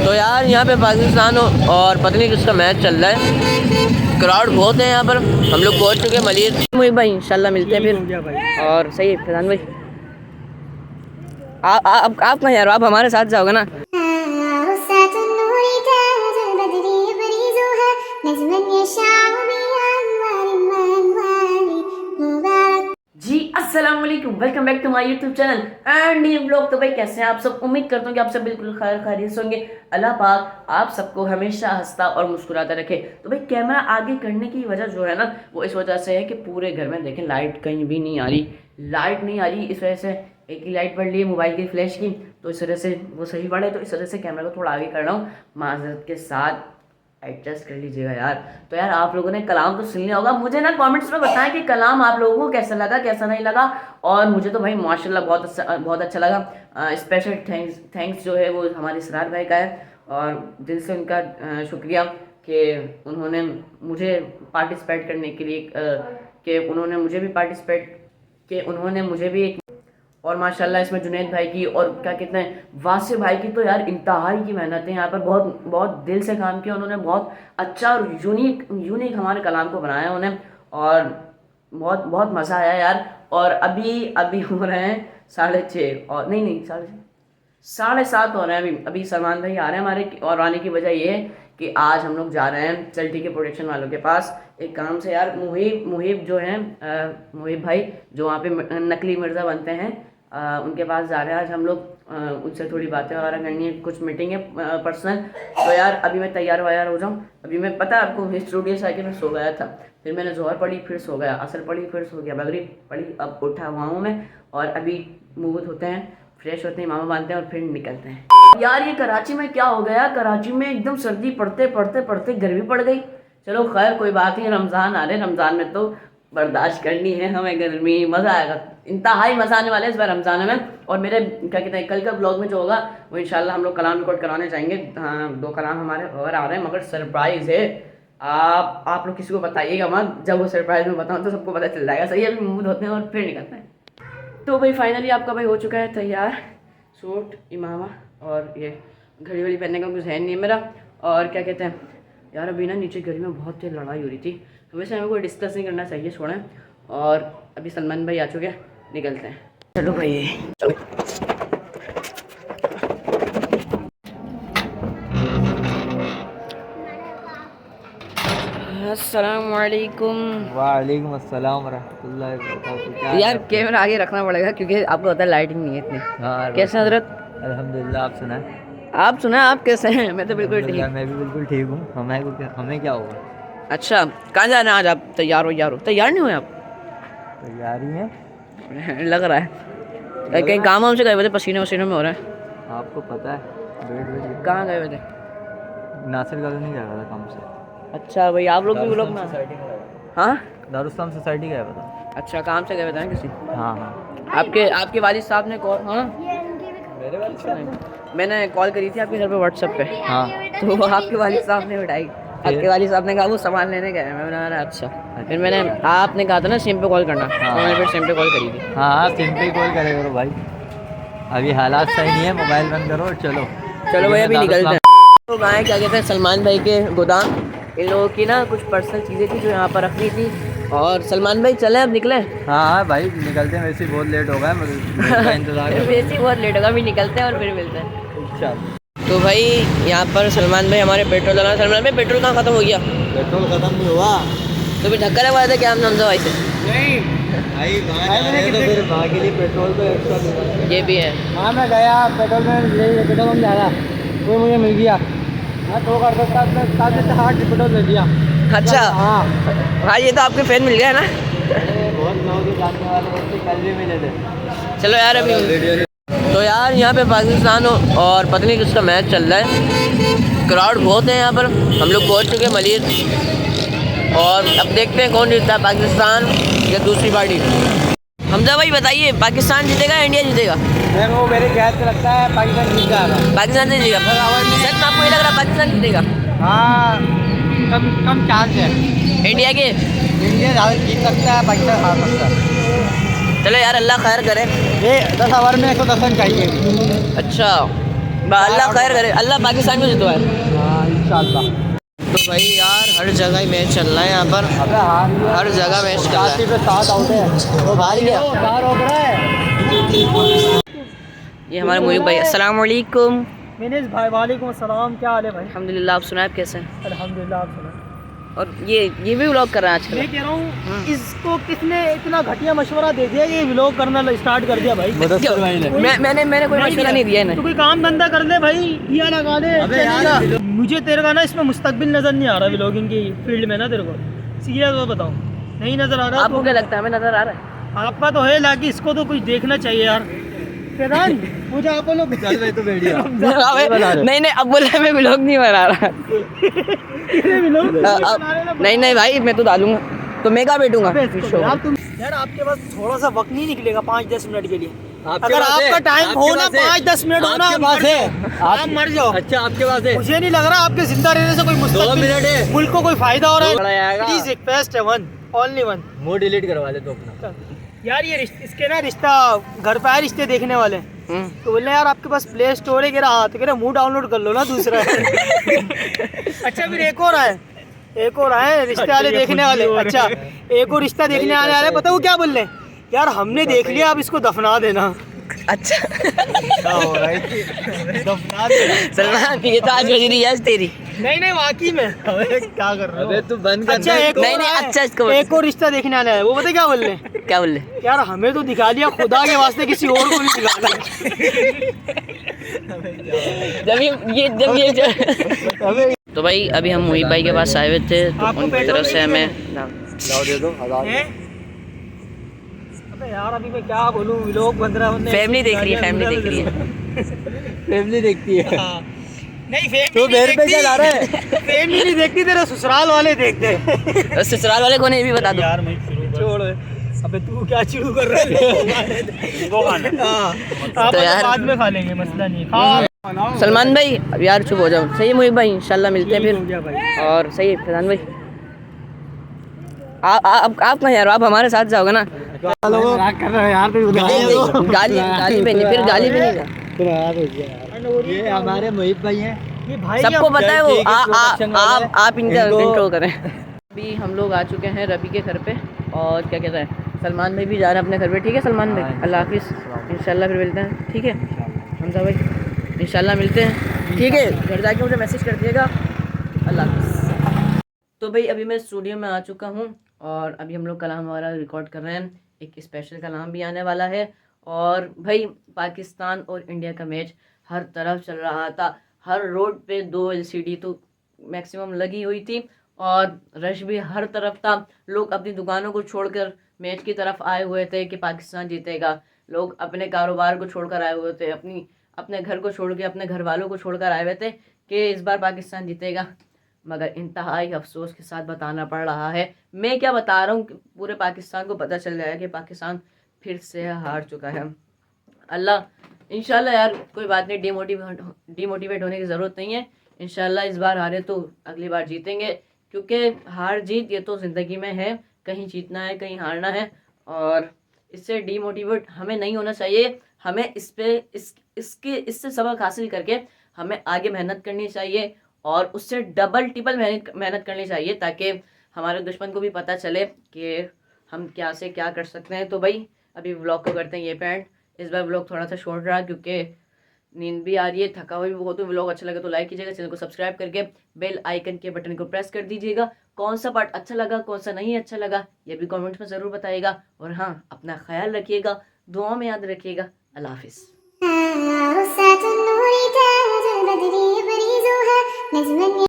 तो यार यहाँ पे पाकिस्तान और पता नहीं किसका मैच चल रहा है, क्राउड बहुत है यहाँ पर। हम लोग पहुँच चुके हैं मलिर मुझे भाई, इंशाल्लाह मिलते हैं फिर। और सही है फैजान भाई, आप कहाँ यार, आप हमारे साथ जाओगे ना। जी अस्सलाम वालेकुम, welcome back to my YouTube channel and new blog. तो भाई कैसे हैं आप सब? उम्मीद करता हूँ कि आप सब बिल्कुल खैरियत से होंगे। अल्लाह पाक आप सबको हमेशा हंसता और मुस्कुराता रखे। तो भाई कैमरा आगे करने की वजह जो है ना, वो इस वजह से है कि पूरे घर में देखें लाइट कहीं भी नहीं आ रही, लाइट नहीं आ रही। इस वजह से एक ही लाइट पड़ रही है मोबाइल की फ्लैश की, तो इस वजह से वो सही पड़े, तो इस वजह से कैमरा को थोड़ा आगे कर रहा हूँ। माजरत के साथ एडजस्ट कर लीजिएगा यार। तो यार आप लोगों ने कलाम तो सुन लिया होगा, मुझे ना कमेंट्स में बताएं कि कलाम आप लोगों को कैसा लगा कैसा नहीं लगा। और मुझे तो भाई माशाल्लाह बहुत अच्छा लगा। स्पेशल थैंक्स जो है वो हमारे इसरार भाई का है, और दिल से उनका शुक्रिया कि उन्होंने मुझे पार्टिसिपेट करने के लिए उन्होंने मुझे भी एक, और माशाल्लाह इसमें जुनैद भाई की और क्या कहते हैं वासिफ भाई की तो यार इंतहाई की मेहनत है। यहाँ पर बहुत बहुत दिल से काम किया उन्होंने, बहुत अच्छा और यूनिक हमारे कलाम को बनाया उन्हें, और बहुत बहुत मज़ा आया यार। और अभी हो रहे हैं 6:30 और नहीं 7:30 हो रहे हैं अभी सलमान भाई आ रहे हैं हमारे। और आने की वजह ये है कि आज हम लोग जा रहे हैं चल ठीक है प्रोडक्शन वालों के पास एक काम से यार। मुहिब जो हैं मुहिब भाई जो वहाँ पे नकली मिर्ज़ा बनते हैं, उनके पास जा रहे हैं आज हम लोग। उनसे थोड़ी बातें वगैरह करनी है, कुछ मीटिंग है पर्सनल। तो यार अभी मैं तैयार हो जाऊँ। अभी मैं पता है आपको स्टूडियो से आके मैं सो गया था, फिर मैंने जोहर पढ़ी फिर सो गया, असर पढ़ी फिर सो गया, मगरिब पढ़ी, अब उठा हुआ हूँ मैं। और अभी मुँह होते हैं, फ्रेश होते हैं, मामा बांधते हैं और फिर निकलते हैं। यार ये कराची में क्या हो गया, कराची में एकदम सर्दी पड़ते गर्मी पड़ गई। चलो खैर कोई बात नहीं, रमज़ान आ रहे, रमज़ान में तो बर्दाश्त करनी है हमें गर्मी, मज़ा आएगा, इंतहाई मज़ा आने वाला है इस बार रमज़ान में। और मेरे क्या कहते हैं कल का ब्लॉग में जो होगा वो इंशाल्लाह हम लोग कलाम रिकॉर्ड कराने जाएंगे। हाँ 2 कलाम हमारे और आ रहे हैं, मगर सरप्राइज़ है। आप लोग किसी को बताइएगा मत, जब वो सरप्राइज़ में बताऊँ तो सबको पता चल जाएगा। सही है, अभी मूड होते हैं और फिर निकलते हैं। तो भाई फाइनली आपका भाई हो चुका है तैयार, सूट इमामा, और ये घड़ी वड़ी पहनने का कुछ है नहीं है मेरा। और क्या कहते हैं यार अभी ना नीचे घड़ी में बहुत तेज लड़ाई हो रही थी, तो वैसे हमें कोई डिस्कस नहीं करना चाहिए, छोड़ें। और अभी सलमान भाई आ चुके हैं, निकलते हैं। चलो भाई चलो। अस्सलाम वालेकुम। वालेकुम अस्सलाम रहमतुल्लाहि व बरकातुहू। यार कैमरा आगे रखना पड़ेगा क्योंकि आपको पता है लाइटिंग नहीं है इतनी। हाँ कैसे हजरत? अल्हम्दुलिल्लाह, आप सुनाएं। आप सुना आप कैसे हैं? मैं तो बिल्कुल ठीक। मैं भी बिल्कुल ठीक हूँ। हमें क्या होगा। अच्छा कहाँ जाना है आज आप? तैयार तैयार नहीं हुए आप? तैयारी है लग रहा है कहीं काम वाम से गए हुए थे, पसीने वसीने में हो रहा है। आपको पता है। वेट कहाँ गए हुए थे? नासिर कॉलोनी गया था काम से। अच्छा भाई आप लोग भी लोग ना? हाँ दारुस्तान सोसाइटी गया था। अच्छा काम से गए हुए थे ना किसी? हाँ हाँ। आपके वालिद साहब ने कॉल, हाँ मेरे वाले मैंने कॉल करी थी आपके घर पे व्हाट्सएप पे। हाँ तो आपके वालिद साहब ने उठाई, आपके वालिद साहब ने कहा वो सामान लेने गए। मैंने कहा अच्छा। फिर मैंने आपने कहा था ना सिम पे कॉल करना, तो मैंने फिर सिम पे कॉल करी थी। हाँ सिम पे कॉल करे करो भाई, अभी हालात सही नहीं है, मोबाइल बंद करो और चलो भाई अभी निकलते हैं। तो गाय क्या कहते हैं सलमान भाई के गोदाम, इन लोगों की ना कुछ पर्सनल चीज़ें थी जो यहाँ पर रखनी थी। और सलमान भाई चले अब निकले? हाँ भाई निकलते हैं, वैसे ही बहुत लेट हो गया, मेरा इंतजार वैसे ही बहुत लेट होगा, अभी निकलते हैं और फिर मिलते हैं। अच्छा तो भाई यहाँ पर सलमान भाई हमारे पेट्रोल डाला। सलमान भाई पेट्रोल कहाँ ख़त्म हो गया? पेट्रोल खत्म नहीं हुआ तो फिर धक्का लगवाया था क्या हम समझो भाई से? नहीं भाई तो फिर वहाँ के लिए पेट्रोल तो एक्स्ट्रा देना। ये भी है। हाँ मैं गया पेट्रोल पंप जा रहा, कोई मुझे मिल गया, मैं तो कर सकता 7 पेट्रोल दे दिया। अच्छा हाँ भाई ये तो आपके फैन मिल गया ना। बहुत लोग जानने वाले बच्चे कल भी मिले थे। चलो यार अभी तो यार यहाँ पे पाकिस्तान और पता नहीं किसका मैच चल रहा है, क्राउड बहुत है यहाँ पर। हम लोग पहुँच चुके हैं मलिर, और अब देखते हैं कौन जीतता है, पाकिस्तान या दूसरी पार्टी। हमजा भाई बताइए, पाकिस्तान जीतेगा या इंडिया जीतेगा? वो मेरे ख्याल से लगता है पाकिस्तान जीत जाएगा। पाकिस्तान से जीतेगा? सर में आपको ये लग रहा है पाकिस्तान जीतेगा? हाँ कम चांस है इंडिया के। इंडिया ज़्यादा जीत सकता है, पाकिस्तान हार सकता है। चलो यार अल्लाह खैर करे। ये 10 ओवर में 110 रन चाहिए। अच्छा अल्लाह खैर करे, अल्लाह पाकिस्तान को जितवाए। हाँ इंशाल्लाह। तो भाई यार हर जगह ही मैच चल रहा है यहाँ पर, हर जगह मैच चल रहा है। पे 7 आउट है, वो हार गया, 4 हो रहा है। ये हमारे मुनीब भाई, अस्सलाम वालेकुम। मिनेश भाई वालेकुम अस्सलाम, क्या हाल है भाई? अल्हम्दुलिल्लाह, आप सुनाए आप कैसे हैं? अल्हम्दुलिल्लाह, आप सुना। और ये भी व्लॉग कर रहा है आजकल। मैं कह रहा हूँ इसको किसने इतना घटिया मशवरा दे दिया, ये व्लॉग करना स्टार्ट कर दिया भाई? मैंने कोई मशवरा नहीं दिया है तो कोई काम धंधा कर ले भाई, या लगा दे। अबे यार मुझे तेरे का ना इसमें मुस्तकबिल नजर नहीं आ रहा व्लॉगिंग की फील्ड में ना, तेरे को सीरियस वो बताओ, नहीं नजर आ रहा? आपको क्या लगता है, हमें नजर आ रहा है? आपका तो है लाकि इसको तो कुछ देखना चाहिए यार। प्रधान मुझे आप लोग तो बैठिए। नहीं अब बोला मैं व्लॉग नहीं बना रहा। नहीं भाई मैं तो डालूंगा, तो मैं कहाँ बैठूंगा? यार आपके पास थोड़ा सा वक्त नहीं निकलेगा 5-10 मिनट के लिए? अगर आपका टाइम हो ना 5-10 मिनट हो ना, आपके पास है, आप मर जाओ। अच्छा आपके पास है? मुझे नहीं लग रहा आपके जिंदा रहने से कोई मुस्तकबिल मुल्क को कोई फायदा हो रहा है। प्लीज रिक्वेस्ट है, one only one, mode delete करवा ले तो अपना। यार ये इसके ना रिश्ता घर पे आए, रिश्ते देखने वाले तो बोले यार आपके पास प्ले स्टोर है? कह रहा हाँ, तो कह रहा मुंह डाउनलोड कर लो ना दूसरा। अच्छा फिर एक और आए रिश्ते वाले देखने वाले। अच्छा एक और रिश्ता देखने आने वाले, पता वो क्या बोल रहे? यार हमने देख लिया, अब इसको दफना देना। अच्छा क्या हो रहा है? दफना देना सलमान, ये तो आज वजीरी याद तेरी। नहीं वाकई में क्या कर रहे हो? अबे तू बंद कर। अच्छा अच्छा इसको एक और रिश्ता देखने आने आए, वो पता क्या बोल रहे? क्या बोल रहे? यार हमें तो दिखा दिया, खुदा के वास्ते किसी और को नहीं दिखाना। जब तो भाई अभी हम मुनीब भाई के पास आए हुए थे, तो उनकी तरफ से हमें दे दो 1000। अबे यार अभी मैं क्या बोलूं, लोग 15 बंदे फैमिली देख रही है, फैमिली देख रही है। फैमिली देखती है। नहीं फैमिली तू बेर पे क्या ला रहा है? फैमिली नहीं देखती, तेरे ससुराल वाले देखते हैं। तो ससुराल वाले को नहीं भी बता दो यार मैं छोड़, अबे तू क्या चिड़ू कर रहा है? वो खाना आप तो यार बाद में खा लेंगे, मसला नहीं। खा सलमान भाई अब यार चुप हो जाओ, सही है मुनीब भाई, इंशाल्लाह मिलते हैं फिर। और सही है फैजान भाई, आप कहाँ यार, आप हमारे साथ जाओगे ना? कर रहा है यार, गाली पे नहीं, फिर गाली पे नहीं। ये हमारे मोहित भाई हैं। ये भाई सबको पता है वो, आप इनका इनको- कंट्रोल करें। अभी हम लोग आ चुके हैं रवि के घर पे, और क्या कहता है सलमान भाई भी जा रहे हैं अपने घर पे। ठीक है सलमान भाई, अल्लाह हाफिज़, इंशाल्लाह फिर मिलते हैं। ठीक है हमजा भाई, इंशाल्लाह मिलते हैं। ठीक है घर जाके मुझे मैसेज कर दिएगा। अल्लाह हाफिज़। तो भाई अभी मैं स्टूडियो में आ चुका हूँ, और अभी हम लोग कलाम हमारा रिकॉर्ड कर रहे हैं, एक स्पेशल कलाम भी आने वाला है। और भाई पाकिस्तान और इंडिया का मैच हर तरफ चल रहा था, हर रोड पे 2 LCD तो मैक्सिमम लगी हुई थी, और रश भी हर तरफ था। लोग अपनी दुकानों को छोड़कर मैच की तरफ आए हुए थे कि पाकिस्तान जीतेगा। लोग अपने कारोबार को छोड़कर आए हुए थे, अपने घर को छोड़ के, अपने घर वालों को छोड़कर आए हुए थे कि इस बार पाकिस्तान जीतेगा। मगर इंतहाई अफसोस के साथ बताना पड़ रहा है, मैं क्या बता रहा हूँ, पूरे पाकिस्तान को पता चल गया है कि पाकिस्तान फिर से हार चुका है। अल्लाह इंशाल्लाह यार कोई बात नहीं, डिमोटिवेट होने की ज़रूरत नहीं है। इंशाल्लाह इस बार हारे तो अगली बार जीतेंगे, क्योंकि हार जीत ये तो ज़िंदगी में है, कहीं जीतना है कहीं हारना है। और इससे डिमोटिवेट हमें नहीं होना चाहिए, हमें इससे सबक हासिल करके हमें आगे मेहनत करनी चाहिए, और उससे डबल ट्रिपल मेहनत करनी चाहिए, ताकि हमारे दुश्मन को भी पता चले कि हम क्या से क्या कर सकते हैं। तो भाई अभी व्लॉग को करते हैं ये पैंट। इस बार व्लॉग थोड़ा सा शॉर्ट रहा, क्योंकि नींद भी आ रही है, थका हुआ भी बहुत हूँ। व्लॉग अच्छा लगे तो लाइक कीजिएगा, चैनल को सब्सक्राइब करके बेल आइकन के बटन को प्रेस कर दीजिएगा। कौन सा पार्ट अच्छा लगा, कौन सा नहीं अच्छा लगा, ये भी कमेंट्स में ज़रूर बताइएगा। और हाँ, अपना ख्याल रखिएगा, दुआ में याद रखिएगा। अल्लाह हाफिज़।